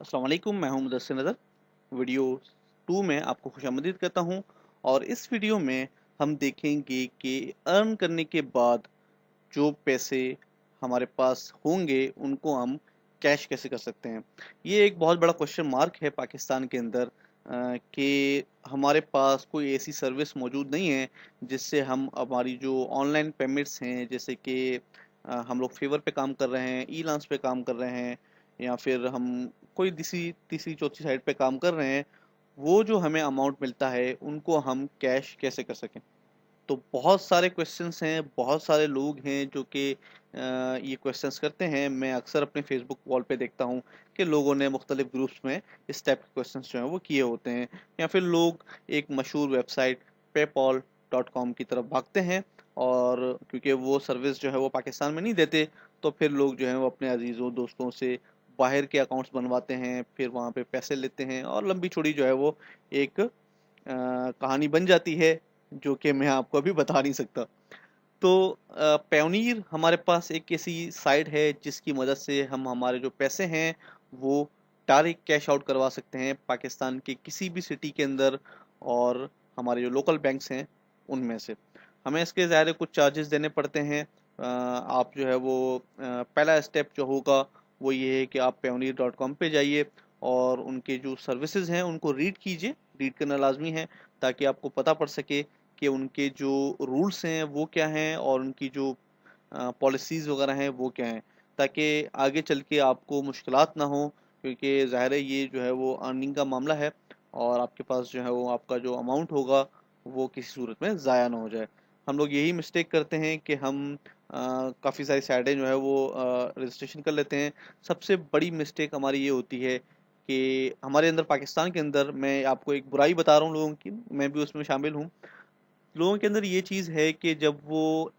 अस्सलाम वालेकुम, मैं हूं मुदस्सिर नज़र। वीडियो 2 में आपको खुशामदीद कहता हूं। और इस वीडियो में हम देखेंगे कि अर्न करने के बाद जो पैसे हमारे पास होंगे उनको हम कैश कैसे कर सकते हैं। ये एक बहुत बड़ा क्वेश्चन मार्क है पाकिस्तान के अंदर कि हमारे पास कोई ऐसी सर्विस मौजूद नहीं है जिससे हम हमारी जो ऑनलाइन पेमेंट्स हैं, जैसे कि हम लोग फेवर पे काम कर रहे हैं, ई लांस पे काम कर रहे हैं, या फिर हम कोई तीसरी तीसरी चौथी साइड पे काम कर रहे हैं, वो जो हमें अमाउंट मिलता है उनको हम कैश कैसे कर सकें। तो बहुत सारे क्वेश्चंस हैं, बहुत सारे लोग हैं जो कि ये क्वेश्चंस करते हैं। मैं अक्सर अपने फेसबुक वॉल पे देखता हूँ कि लोगों ने मुख्तलिफ ग्रुप्स में इस टाइप के क्वेश्चंस जो हैं वो किए होते हैं, या फिर लोग एक मशहूर वेबसाइट paypal.com की तरफ भागते हैं। और क्योंकि वो सर्विस जो है वो पाकिस्तान में नहीं देते, तो फिर लोग जो हैं वो अपने अजीज़ों दोस्तों से बाहर के अकाउंट्स बनवाते हैं, फिर वहाँ पे पैसे लेते हैं, और लंबी चौड़ी जो है वो एक कहानी बन जाती है जो कि मैं आपको अभी बता नहीं सकता। तो पैयोनियर हमारे पास एक ऐसी साइट है जिसकी मदद से हम हमारे जो पैसे हैं वो डायरेक्ट कैश आउट करवा सकते हैं पाकिस्तान के किसी भी सिटी के अंदर, और हमारे जो लोकल बैंक्स हैं उनमें से। हमें इसके ज़ाहिर है कुछ चार्जेस देने पड़ते हैं। आप जो है वो पहला स्टेप जो होगा वो ये है कि आप payoneer.com पे जाइए और उनके जो सर्विसेज हैं उनको रीड कीजिए। रीड करना लाजमी है ताकि आपको पता पड़ सके कि उनके जो रूल्स हैं वो क्या हैं, और उनकी जो पॉलिसीज़ वगैरह हैं वो क्या हैं, ताकि आगे चल के आपको मुश्किलात ना हो। क्योंकि ज़ाहिर है ये जो है वो अर्निंग का मामला है, और आपके पास जो है वो आपका जो अमाउंट होगा वो किसी सूरत में ज़ाया ना हो जाए। हम लोग यही मिस्टेक करते हैं कि हम काफ़ी सारी साइटें जो है वो रजिस्ट्रेशन कर लेते हैं। सबसे बड़ी मिस्टेक हमारी ये होती है कि हमारे अंदर, पाकिस्तान के अंदर, मैं आपको एक बुराई बता रहा हूँ लोगों की, मैं भी उसमें शामिल हूँ। लोगों के अंदर ये चीज़ है कि जब वो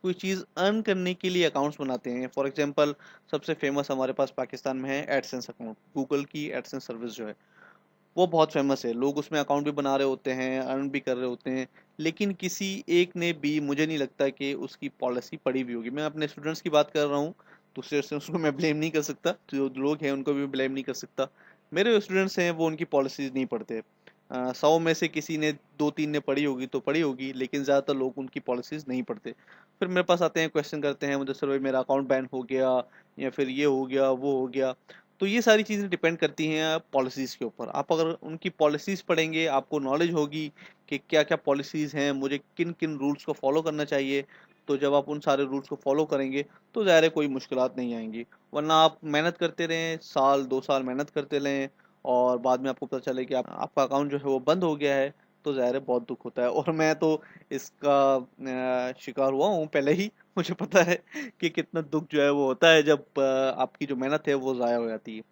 कोई चीज़ अर्न करने के लिए अकाउंट्स बनाते हैं, फॉर एग्जांपल सबसे फेमस हमारे पास पाकिस्तान में है एडसेंस अकाउंट। गूगल की एडसेंस सर्विस जो है वो बहुत फेमस है, लोग उसमें अकाउंट भी बना रहे होते हैं, अर्न भी कर रहे होते हैं। लेकिन किसी एक ने भी, मुझे नहीं लगता कि उसकी पॉलिसी पड़ी हुई होगी। मैं अपने स्टूडेंट्स की बात कर रहा हूँ, दूसरे से उसको मैं ब्लेम नहीं कर सकता, जो लोग हैं उनको भी ब्लेम नहीं कर सकता। मेरे जो स्टूडेंट्स हैं वो उनकी पॉलिसीज नहीं पढ़ते। 100 में से किसी ने 2-3 ने पढ़ी होगी तो पढ़ी होगी, लेकिन ज़्यादातर लोग उनकी पॉलिसीज नहीं पढ़ते। फिर मेरे पास आते हैं, क्वेश्चन करते हैं मुझे, सर भाई मेरा अकाउंट बैन हो गया, या फिर ये हो गया वो हो गया। तो ये सारी चीज़ें डिपेंड करती हैं पॉलिसीज़ के ऊपर। आप अगर उनकी पॉलिसीज़ पढ़ेंगे, आपको नॉलेज होगी कि क्या-क्या पॉलिसीज़ हैं, मुझे किन-किन रूल्स को फॉलो करना चाहिए। तो जब आप उन सारे रूल्स को फॉलो करेंगे तो ज़ाहिर है कोई मुश्किलात नहीं आएँगी। वरना आप मेहनत करते रहें, साल 2 साल मेहनत करते रहें, और बाद में आपको पता चले कि आपका अकाउंट जो है वो बंद हो गया है, तो ज़ाहिर है बहुत दुःख होता है। और मैं तो इसका शिकार हुआ हूँ पहले ही। मुझे पता है कि कितना दुःख जो है वो होता है जब आपकी जो मेहनत है वो ज़ाया हो जाती है।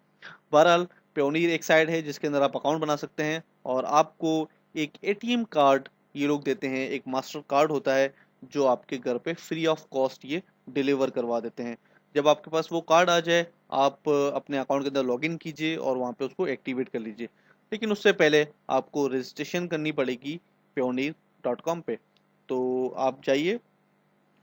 बहरहाल, पेयोनियर एक साइट है जिसके अंदर आप अकाउंट बना सकते हैं, और आपको एक एटीएम कार्ड ये लोग देते हैं। एक मास्टर कार्ड होता है जो आपके घर पे फ्री ऑफ कॉस्ट ये डिलीवर करवा देते हैं। जब आपके पास वो कार्ड आ जाए, आप अपने अकाउंट के अंदर लॉगिन कीजिए और वहाँ पे उसको एक्टिवेट कर लीजिए। लेकिन उससे पहले आपको रजिस्ट्रेशन करनी पड़ेगी payoneer.com पे। तो आप जाइए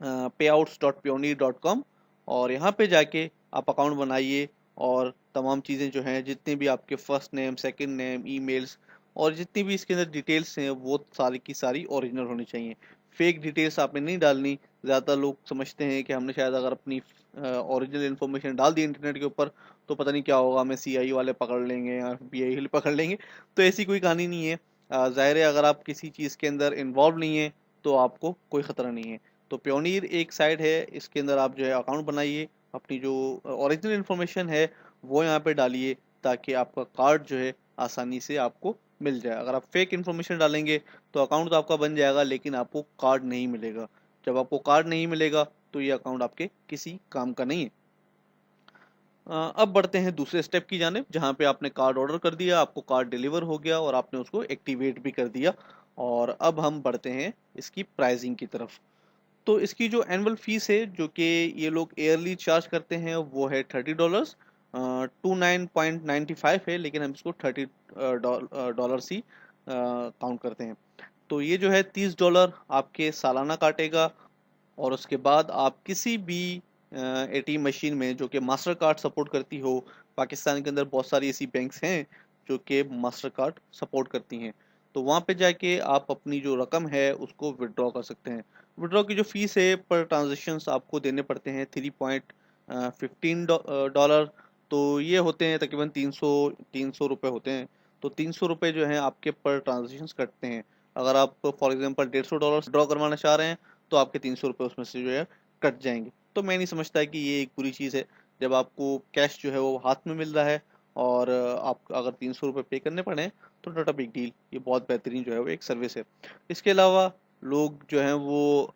payouts.payoneer.com, और यहाँ पे जाके आप अकाउंट बनाइए, और तमाम चीज़ें जो हैं, जितने भी आपके first name, second name, emails, और जितनी भी इसके अंदर डिटेल्स हैं वो सारी की सारी ओरिजिनल होनी चाहिए। फेक डिटेल्स आपने नहीं डालनी। ज़्यादातर लोग समझते हैं कि हमने शायद अगर अपनी ओरिजिनल इन्फॉर्मेशन डाल दी इंटरनेट के ऊपर तो पता नहीं क्या होगा, हमें सीआईए वाले पकड़ लेंगे या बीआई वाले पकड़ लेंगे। तो ऐसी कोई कहानी नहीं है। ज़ाहिर है अगर आप किसी चीज़ के अंदर इन्वॉल्व नहीं है तो आपको कोई ख़तरा नहीं है। तो पेयोनियर एक साइट है, इसके अंदर आप जो है अकाउंट बनाइए, अपनी जो ओरिजिनल इन्फॉर्मेशन है वो यहाँ पे डालिए, ताकि आपका कार्ड जो है आसानी से आपको मिल जाए। अगर आप फेक इन्फॉर्मेशन डालेंगे तो अकाउंट तो आपका बन जाएगा, लेकिन आपको कार्ड नहीं मिलेगा। जब आपको कार्ड नहीं मिलेगा तो ये अकाउंट आपके किसी काम का नहीं है। अब बढ़ते हैं दूसरे स्टेप की जानिब, जहाँ पे आपने कार्ड ऑर्डर कर दिया, आपको कार्ड डिलीवर हो गया, और आपने उसको एक्टिवेट भी कर दिया। और अब हम बढ़ते हैं इसकी प्राइसिंग की तरफ। तो इसकी जो एनुअल फीस है जो कि ये लोग ईयरली चार्ज करते हैं वो है $30। 29.95 है, लेकिन हम इसको $30 ही काउंट करते हैं। तो ये जो है $30 आपके सालाना काटेगा, और उसके बाद आप किसी भी एटीएम मशीन में जो कि मास्टर कार्ड सपोर्ट करती हो। पाकिस्तान के अंदर बहुत सारी ऐसी बैंक्स हैं जो कि मास्टर कार्ड सपोर्ट करती हैं। तो वहाँ पे जाके आप अपनी जो रकम है उसको विड्रॉ कर सकते हैं। विड्रॉ की जो फीस है पर ट्रांजेक्शन्स आपको देने पड़ते हैं 3.15 डॉलर। तो ये होते हैं तकरीबन 300 रुपये होते हैं। तो 300 रुपये जो हैं आपके पर ट्रांजेक्शन्स कटते हैं। अगर आप फॉर एग्जांपल 150 डॉलर ड्रॉ करवाना चाह रहे हैं तो आपके 300 रुपये उसमें से जो है कट जाएंगे। तो मैं नहीं समझता कि ये एक बुरी चीज़ है। जब आपको कैश जो है वो हाथ में मिल रहा है और आप अगर 300 रुपये पे करने पड़े तो नॉट अ बिग डील। ये बहुत बेहतरीन जो है वो एक सर्विस है। इसके अलावा लोग जो हैं वो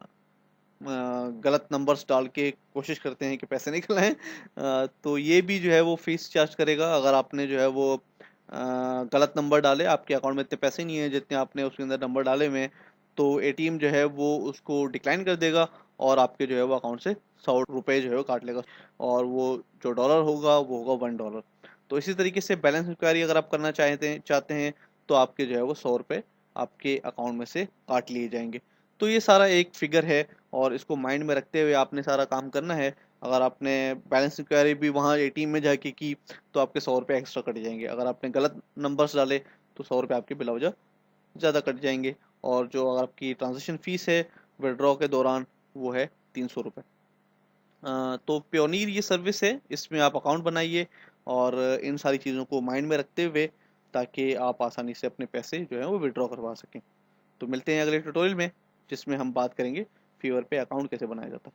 गलत नंबर्स डाल के कोशिश करते हैं कि पैसे निकलाएं। तो ये भी जो है वो फीस चार्ज करेगा। अगर आपने जो है वो गलत नंबर डाले, आपके अकाउंट में इतने पैसे नहीं है जितने आपने उसके अंदर नंबर डाले हुए हैं, तो एटीएम जो है वो उसको डिक्लाइन कर देगा और आपके जो है वो अकाउंट से 100 रुपये जो है वो काट लेगा। और वो जो डॉलर होगा वो होगा $1। तो इसी तरीके से बैलेंस इंक्वायरी अगर आप करना चाहते हैं तो आपके जो है वो 100 रुपये आपके अकाउंट में से काट लिए जाएंगे। तो ये सारा एक फिगर है और इसको माइंड में रखते हुए आपने सारा काम करना है। अगर आपने बैलेंस इंक्वायरी भी वहाँ एटीएम में जाके की तो आपके 100 रुपये एक्स्ट्रा कट जाएंगे। अगर आपने गलत नंबर्स डाले तो 100 रुपये आपके बिला वजह ज़्यादा कट जाएंगे। और जो अगर आपकी ट्रांजेक्शन फ़ीस है विड्रॉ के दौरान वो है 300 रुपये। तो प्योनीर ये सर्विस है, इसमें आप अकाउंट बनाइए और इन सारी चीज़ों को माइंड में रखते हुए ताकि आप आसानी से अपने पैसे जो है वो विड्रॉ करवा सकें। तो मिलते हैं अगले ट्यूटोरियल में जिसमें हम बात करेंगे फीवर पे अकाउंट कैसे बनाया जाता है।